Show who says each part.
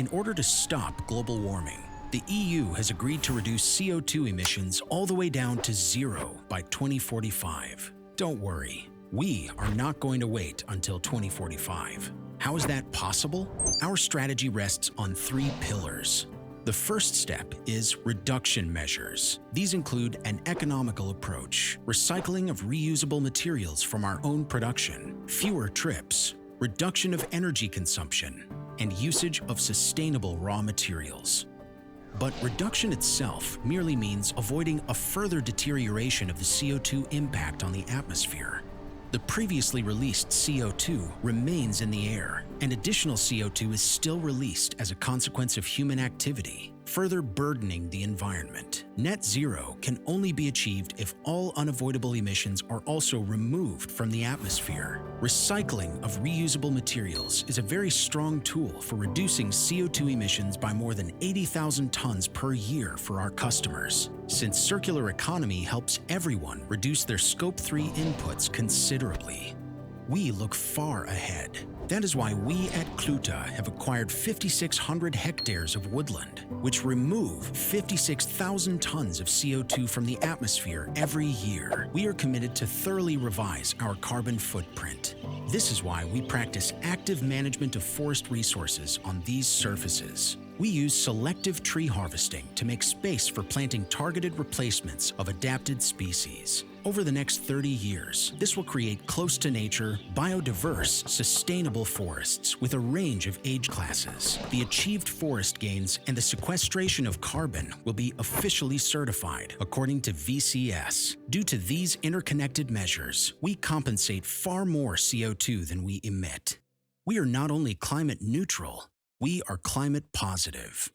Speaker 1: In order to stop global warming, the EU has agreed to reduce CO2 emissions all the way down to zero by 2045. Don't worry, we are not going to wait until 2045. How is that possible? Our strategy rests on 3 pillars. The first step is reduction measures. These include an economical approach, recycling of reusable materials from our own production, fewer trips, reduction of energy consumption, and usage of sustainable raw materials. But reduction itself merely means avoiding a further deterioration of the CO2 impact on the atmosphere. The previously released CO2 remains in the air, and additional CO2 is still released as a consequence of human activity, further burdening the environment. Net zero can only be achieved if all unavoidable emissions are also removed from the atmosphere. Recycling of reusable materials is a very strong tool for reducing CO2 emissions by more than 80,000 tons per year for our customers. Since circular economy helps everyone reduce their Scope 3 inputs considerably, we look far ahead. That is why we at Kluthe have acquired 5,600 hectares of woodland, which remove 56,000 tons of CO2 from the atmosphere every year. We are committed to thoroughly revise our carbon footprint. This is why we practice active management of forest resources on these surfaces. We use selective tree harvesting to make space for planting targeted replacements of adapted species. Over the next 30 years, this will create close-to-nature, biodiverse, sustainable forests with a range of age classes. The achieved forest gains and the sequestration of carbon will be officially certified according to VCS. Due to these interconnected measures, we compensate far more CO2 than we emit. We are not only climate neutral, we are climate positive.